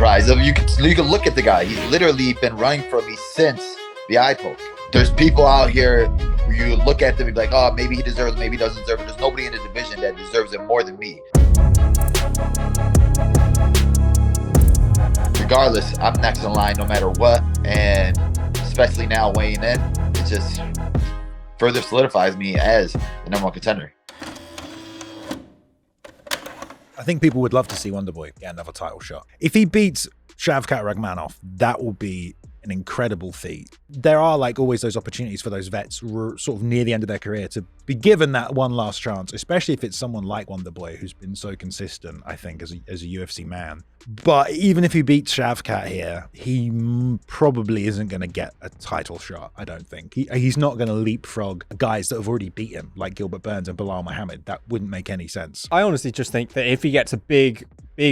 rise. You can look at the guy. He's literally been running from me since the eye poke. There's people out here where you look at them and be like, oh, maybe he deserves it, maybe he doesn't deserve it. There's nobody in the division that deserves it more than me. Regardless, I'm next in line no matter what. And especially now weighing in, it just further solidifies me as the number one contender. I think people would love to see Wonderboy get another title shot. If he beats Shavkat Rakhmonov, that will be an incredible feat. There are like always those opportunities for those vets sort of near the end of their career to be given that one last chance, especially if it's someone like Wonderboy who's been so consistent, I think, as a UFC man. But even if he beats Shavkat here, he probably isn't going to get a title shot, I don't think. He's not going to leapfrog guys that have already beat him, like Gilbert Burns and Belal Muhammad. That wouldn't make any sense. I honestly just think that if he gets a big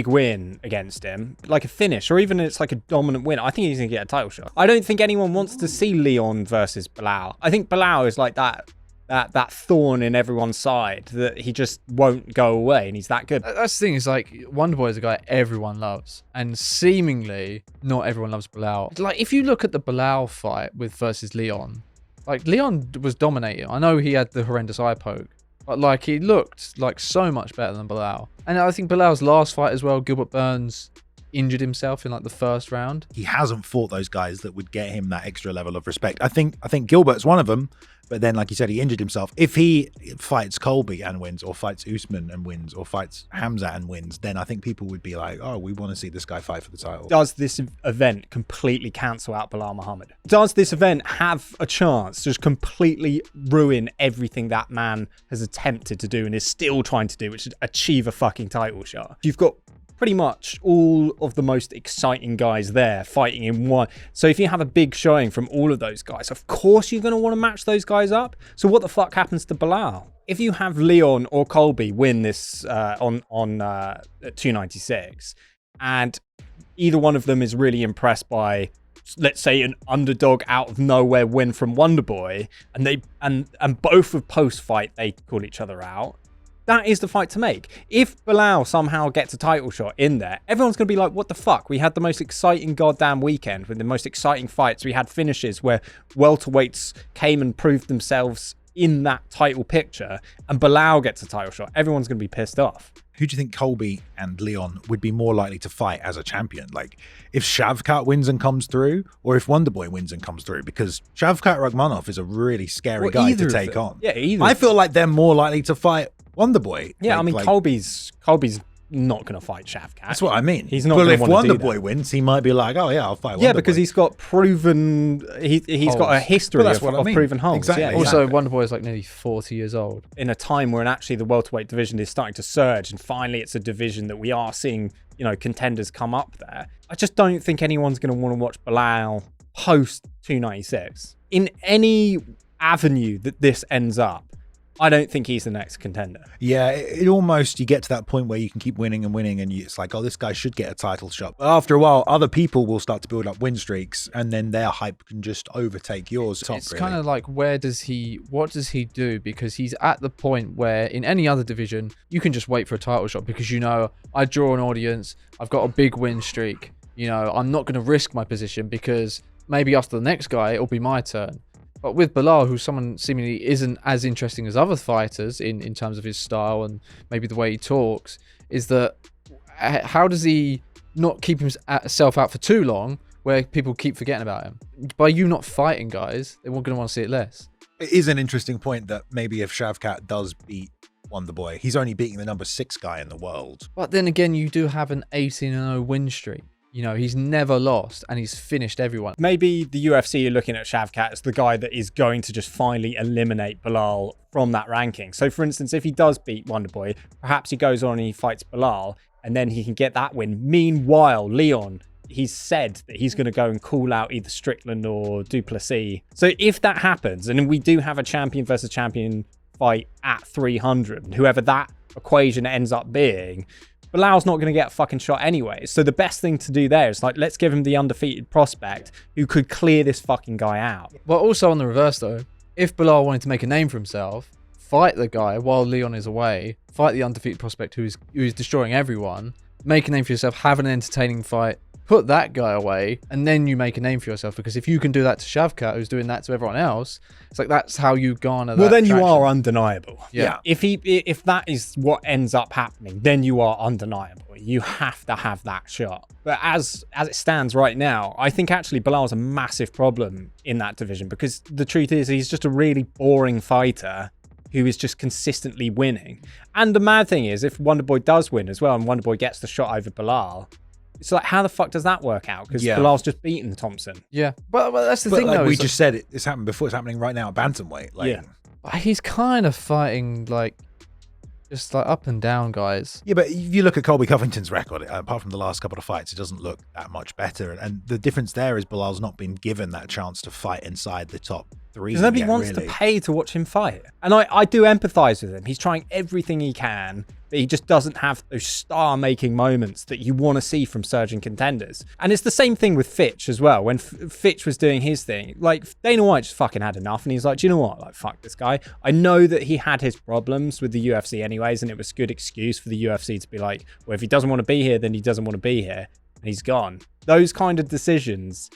win against him, like a finish, or even it's like a dominant win, I think he's going to get a title shot. I don't think anyone wants to see Leon versus Belal. I think Belal is like that thorn in everyone's side that he just won't go away, and he's that good. That's the thing, is like Wonderboy is a guy everyone loves, and seemingly not everyone loves Belal. Like if you look at the Belal fight versus Leon, like Leon was dominating. I know he had the horrendous eye poke, but like he looked like so much better than Belal. And I think Belal's last fight as well, Gilbert Burns injured himself in like the first round. He hasn't fought those guys that would get him that extra level of respect. I think Gilbert's one of them, but then like you said, he injured himself. If he fights Colby and wins, or fights Usman and wins, or fights Hamza and wins, then I think people would be like, oh, we want to see this guy fight for the title. Does this event completely cancel out Belal Muhammad? Does this event have a chance to just completely ruin everything that man has attempted to do and is still trying to do, which is achieve a fucking title shot? You've got pretty much all of the most exciting guys there fighting in one. So if you have a big showing from all of those guys, of course you're going to want to match those guys up. So what the fuck happens to Belal? If you have Leon or Colby win this on 296, and either one of them is really impressed by, let's say, an underdog out of nowhere win from Wonderboy, and they and both of post-fight they call each other out, that is the fight to make. If Belal somehow gets a title shot in there, everyone's going to be like, what the fuck? We had the most exciting goddamn weekend with the most exciting fights. We had finishes where welterweights came and proved themselves in that title picture, and Belal gets a title shot. Everyone's going to be pissed off. Who do you think Colby and Leon would be more likely to fight as a champion? Like if Shavkat wins and comes through, or if Wonderboy wins and comes through? Because Shavkat Rakhmonov is a really scary guy to take on. Yeah, either. I feel like they're more likely to fight Wonderboy. Yeah, I mean, Colby's not going to fight Shavkat. That's what I mean. He's not. But if Wonderboy Wonderboy wins, he might be like, "Oh yeah, I'll fight Wonderboy." Yeah, because he's got proven. He's got a history of proven holds. Exactly. Yeah, also, Wonderboy is like nearly 40 years old. In a time when actually the welterweight division is starting to surge, and finally it's a division that we are seeing, contenders come up there. I just don't think anyone's going to want to watch Belal post 296 in any avenue that this ends up. I don't think he's the next contender. Yeah, it almost, you get to that point where you can keep winning and winning, and it's like, oh, this guy should get a title shot. But after a while, other people will start to build up win streaks, and then their hype can just overtake yours. It's kind of like, what does he do? Because he's at the point where in any other division, you can just wait for a title shot because I draw an audience, I've got a big win streak. I'm not going to risk my position because maybe after the next guy, it'll be my turn. But with Belal, who's someone seemingly isn't as interesting as other fighters in terms of his style and maybe the way he talks, is that how does he not keep himself out for too long where people keep forgetting about him? By you not fighting guys, they're going to want to see it less. It is an interesting point that maybe if Shavkat does beat Wonderboy, he's only beating the number 6 guy in the world. But then again, you do have an 18-0 win streak. He's never lost and he's finished everyone. Maybe the UFC are looking at Shavkat as the guy that is going to just finally eliminate Belal from that ranking. So for instance, if he does beat Wonderboy, perhaps he goes on and he fights Belal and then he can get that win. Meanwhile, Leon, he's said that he's going to go and call out either Strickland or Duplessis. So if that happens, and we do have a champion versus champion fight at 300, whoever that equation ends up being, Belal's not going to get a fucking shot anyway. So the best thing to do there is like, let's give him the undefeated prospect who could clear this fucking guy out. Well, also on the reverse though, if Belal wanted to make a name for himself, fight the guy while Leon is away, fight the undefeated prospect who is destroying everyone, make a name for yourself, have an entertaining fight, put that guy away, and then you make a name for yourself. Because if you can do that to Shavkat, who's doing that to everyone else, it's like that's how you garner that. Well, then you traction. are undeniable. Yeah. If that is what ends up happening, then you are undeniable. You have to have that shot. But as it stands right now, I think actually Belal's a massive problem in that division, because the truth is he's just a really boring fighter who is just consistently winning. And the mad thing is, if Wonderboy does win as well, and Wonderboy gets the shot over Belal, it's like, how the fuck does that work out? Because Belal's just beaten Thompson. Yeah, but that's the thing, like though. we just said, it's happened before. It's happening right now at bantamweight. Like, he's kind of fighting like just like up and down guys. Yeah, but if you look at Colby Covington's record, apart from the last couple of fights, it doesn't look that much better. And the difference there is Belal's not been given that chance to fight inside the top 3. Because nobody wants to pay to watch him fight. And I do empathize with him. He's trying everything he can, but he just doesn't have those star-making moments that you want to see from surging contenders. And it's the same thing with Fitch as well. When Fitch was doing his thing, like, Dana White just fucking had enough, and he's like, do you know what? Like, fuck this guy. I know that he had his problems with the UFC anyways, and it was a good excuse for the UFC to be like, well, if he doesn't want to be here, then he doesn't want to be here, and he's gone. Those kind of decisions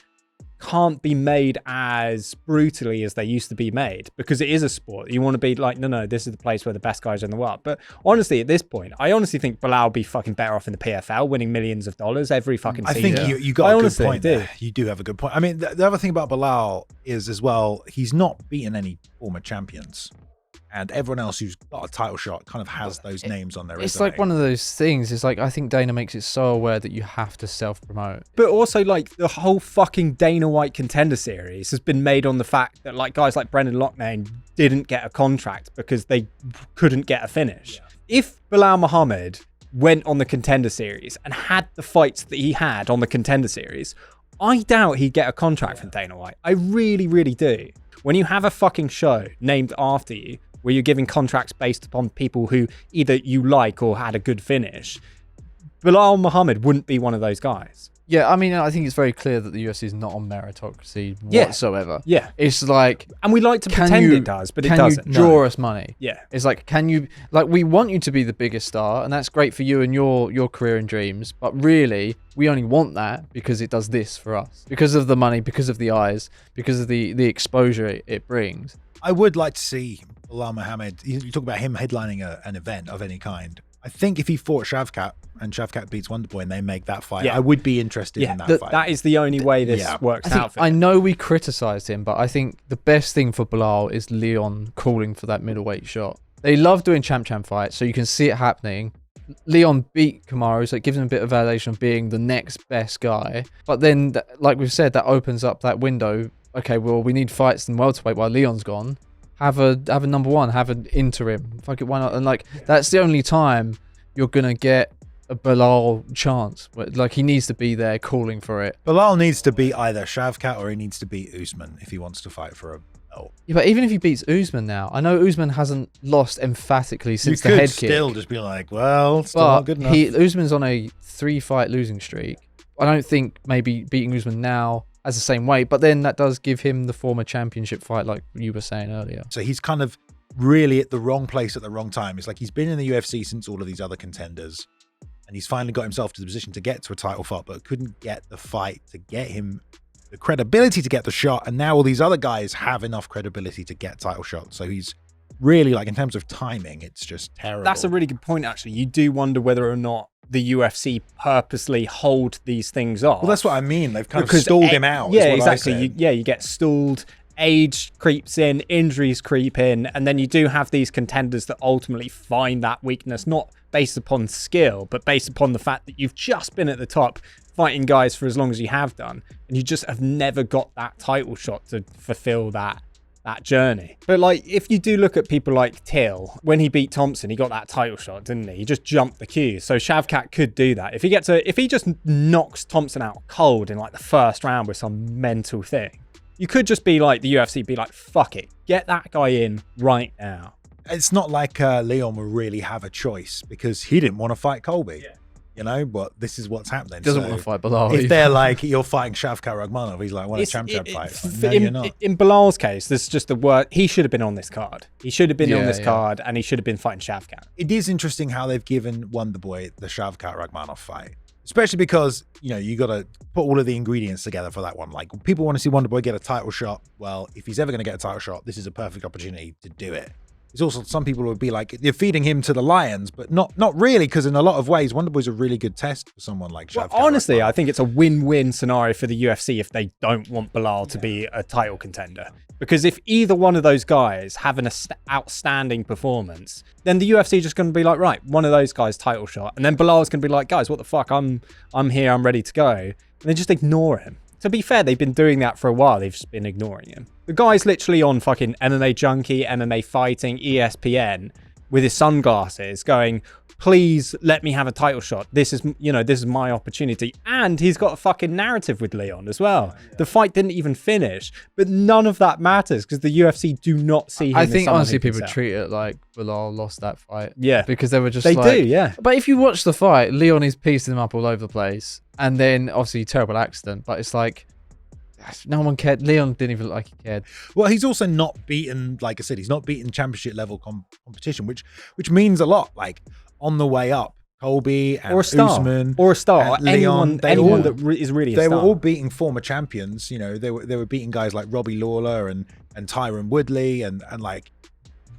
can't be made as brutally as they used to be made, because it is a sport. You want to be like, no, this is the place where the best guys are in the world. But honestly, at this point, I honestly think Belal would be fucking better off in the PFL, winning millions of dollars every fucking season. I think you got a good point there. You do have a good point. I mean, the other thing about Belal is as well, he's not beaten any former champions. And everyone else who's got a title shot kind of has those names on their resume. It's like one of those things. It's like, I think Dana makes it so aware that you have to self-promote. But also, like, the whole fucking Dana White Contender Series has been made on the fact that, like, guys like Brendan Loughnane didn't get a contract because they couldn't get a finish. Yeah. If Belal Muhammad went on the Contender Series and had the fights that he had on the Contender Series, I doubt he'd get a contract from Dana White. I really, really do. When you have a fucking show named after you, where you're giving contracts based upon people who either you like or had a good finish, Belal Muhammad wouldn't be one of those guys. Yeah, I mean, I think it's very clear that the UFC is not on meritocracy whatsoever. Yeah. It's like... And we like to pretend it does, but it doesn't. Can you draw us money? Yeah. It's like, can you... Like, we want you to be the biggest star, and that's great for you and your career and dreams, but really, we only want that because it does this for us. Because of the money, because of the eyes, because of the exposure it brings. I would like to see Belal Muhammad, you talk about him headlining an event of any kind. I think if he fought Shavkat and Shavkat beats Wonderboy and they make that fight, I would be interested in that fight. That is the only way this works out for him. I know we criticized him, but I think the best thing for Belal is Leon calling for that middleweight shot. They love doing champ fights, so you can see it happening. Leon beat Kamaru, so it gives him a bit of validation of being the next best guy. But then, like we've said, that opens up that window. Okay, well, we need fights in welterweight while Leon's gone. Have a number one, have an interim. Fuck it, why not? And like, that's the only time you're gonna get a Belal chance. Like, he needs to be there calling for it. Belal needs to beat either Shavkat or he needs to beat Usman if he wants to fight for a belt. Yeah, but even if he beats Usman now, I know Usman hasn't lost emphatically since the head kick. You could still just be like, well, still not good enough. Usman's on a 3-fight losing streak. I don't think maybe beating Usman now as the same weight, but then that does give him the former championship fight, like you were saying earlier. So he's kind of really at the wrong place at the wrong time. It's like he's been in the UFC since all of these other contenders, and he's finally got himself to the position to get to a title fight, but couldn't get the fight to get him the credibility to get the shot. And now all these other guys have enough credibility to get title shots. So he's really, like, in terms of timing, it's just terrible. That's a really good point, actually. You do wonder whether or not the UFC purposely hold these things off. Well, that's what I mean. They've kind of stalled him out. Yeah, exactly. You get stalled. Age creeps in, injuries creep in, and then you do have these contenders that ultimately find that weakness, not based upon skill, but based upon the fact that you've just been at the top fighting guys for as long as you have done, and you just have never got that title shot to fulfill that journey. But like, if you do look at people like Till, when he beat Thompson, he got that title shot, didn't he? He just jumped the queue. So Shavkat could do that. If he just knocks Thompson out cold in like the first round with some mental thing, you could just be like, the UFC be like, fuck it, get that guy in right now. It's not like Leon will really have a choice because he didn't want to fight Colby. Yeah. You know, but this is what's happening. He doesn't want to fight Belal. If they're like, you're fighting Shavkat Rakhmonov, he's like, a champ fight. Like, no, you're not. In Belal's case, this is just the word. He should have been on this card. He should have been on this card, and he should have been fighting Shavkat. It is interesting how they've given Wonderboy the Shavkat Rakhmonov fight. Especially because, you got to put all of the ingredients together for that one. Like, people want to see Wonderboy get a title shot. Well, if he's ever going to get a title shot, this is a perfect opportunity to do it. There's also some people would be like, you're feeding him to the lions, but not really, because in a lot of ways, Wonderboy's a really good test for someone like Shavkat. Honestly, I think it's a win-win scenario for the UFC if they don't want Belal to be a title contender. Because if either one of those guys have an outstanding performance, then the UFC is just going to be like, right, one of those guys title shot. And then Belal's going to be like, guys, what the fuck? I'm here, I'm ready to go. And they just ignore him. To be fair, they've been doing that for a while. They've just been ignoring him. The guy's literally on fucking MMA Junkie, MMA Fighting, ESPN with his sunglasses going, please let me have a title shot. This is my opportunity. And he's got a fucking narrative with Leon as well. The fight didn't even finish, but none of that matters because the UFC do not see him. I think honestly people treat it like Belal lost that fight. Yeah. Because they were just They do, yeah. But if you watch the fight, Leon is piecing them up all over the place. And then obviously terrible accident, but it's like no one cared. Leon didn't even look like he cared. Well, he's also not beaten, like I said, he's not beaten championship level competition, which means a lot. Like on the way up, Colby and Usman or a star, Leon, anyone that is really a star. They were all beating former champions. They were beating guys like Robbie Lawler and Tyron Woodley and like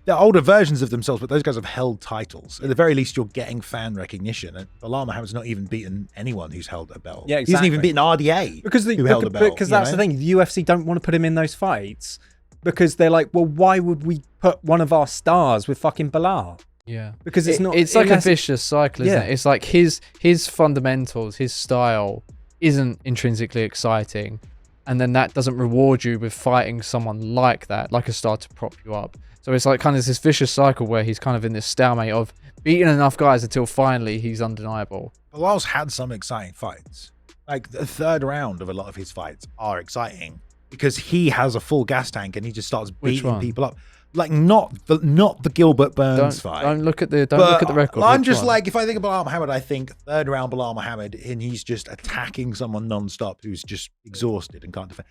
they're older versions of themselves, but those guys have held titles. At the very least, you're getting fan recognition. And Belal Muhammad's not even beaten anyone who's held a belt. Yeah, exactly. He hasn't even beaten RDA who held a belt. Because that's the thing. The UFC don't want to put him in those fights because they're like, well, why would we put one of our stars with fucking Belal? Yeah, because it's like a vicious cycle, isn't it? It's like his fundamentals, his style isn't intrinsically exciting, and then that doesn't reward you with fighting someone like that, like a star to prop you up. So it's like kind of this vicious cycle where he's kind of in this stalemate of beating enough guys until finally he's undeniable. Belal's had some exciting fights. Like the third round of a lot of his fights are exciting because he has a full gas tank and he just starts beating people up. Like not the Gilbert Burns fight. Don't look at the record. I'm just like, if I think of Belal Muhammad, I think third round Belal Muhammad, and he's just attacking someone non-stop who's just exhausted and can't defend.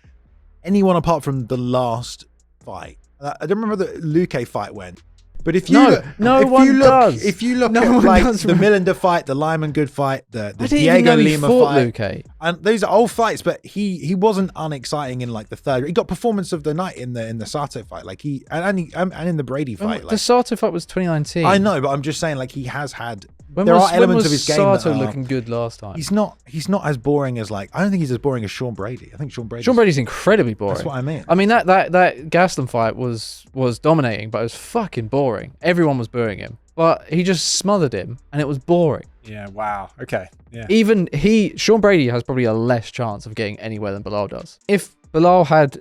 Anyone apart from the last fight. I don't remember the Luque fight when. But if you look at like the Millender fight, the Lyman Good fight, the Diego Lima fight, Luque. and those are old fights, but he wasn't unexciting in like the third. He got performance of the night in the Sato fight, like and in the Brady fight. The Sato fight was 2019. I know, but I'm just saying, like he has had. There are elements of his game Sato that are looking good last time. He's not as boring as like. I don't think he's as boring as Sean Brady. I think Sean Brady's incredibly boring. That's what I mean. I mean that Gastelum fight was dominating, but it was fucking boring. Everyone was booing him, but he just smothered him, and it was boring. Yeah. Wow. Okay. Yeah. Even Sean Brady has probably a less chance of getting anywhere than Belal does. If Belal had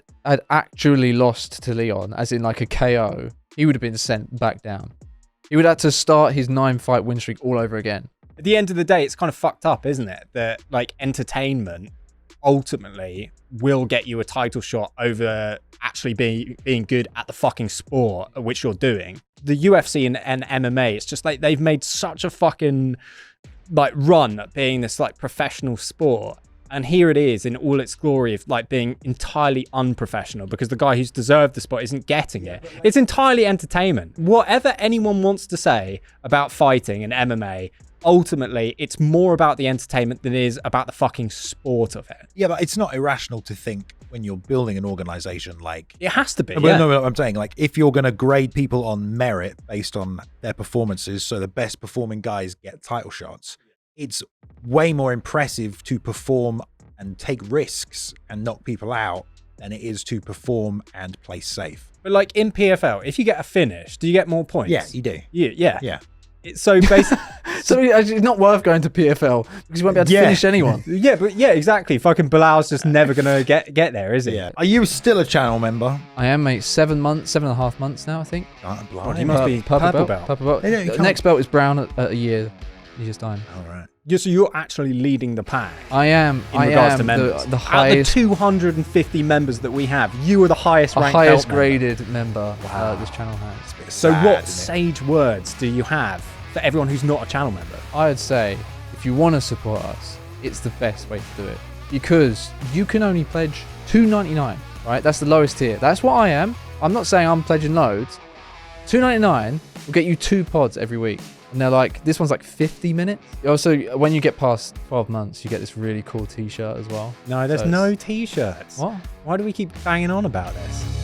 actually lost to Leon, as in like a KO, he would have been sent back down. He would have to start his 9-fight win streak all over again. At the end of the day, it's kind of fucked up, isn't it? That like entertainment ultimately will get you a title shot over actually being good at the fucking sport which you're doing. The UFC and MMA, it's just like they've made such a fucking like run at being this like professional sport. And here it is in all its glory of like being entirely unprofessional because the guy who's deserved the spot isn't getting it. It's entirely entertainment. Whatever anyone wants to say about fighting and MMA, ultimately it's more about the entertainment than it is about the fucking sport of it. Yeah, but it's not irrational to think when you're building an organization like... It has to be, yeah. No, I'm saying like if you're going to grade people on merit based on their performances, so the best performing guys get title shots, it's way more impressive to perform and take risks and knock people out than it is to perform and play safe. But like in PFL, if you get a finish, do you get more points? Yeah, you do. Yeah. So basically, so it's not worth going to PFL because you won't be able to finish anyone. Yeah, exactly. Fucking Bilal's just never gonna get there, is he? Yeah. Are you still a channel member? I am, mate. 7.5 months now, I think. God, he must be purple belt. Purple belt. Next belt is brown at a year's time. All right. So you're actually leading the pack. I am. In regards to members. The highest. Out of the 250 members that we have, you are the highest ranked. Highest graded member this channel has. So what sage words do you have for everyone who's not a channel member? I would say, if you want to support us, it's the best way to do it because you can only pledge $2.99. Right, that's the lowest tier. That's what I am. I'm not saying I'm pledging loads. $2.99 will get you 2 pods every week. And they're like, this one's like 50 minutes. Also, when you get past 12 months, you get this really cool t-shirt as well. No, there's So no t-shirts. What? Why do we keep banging on about this?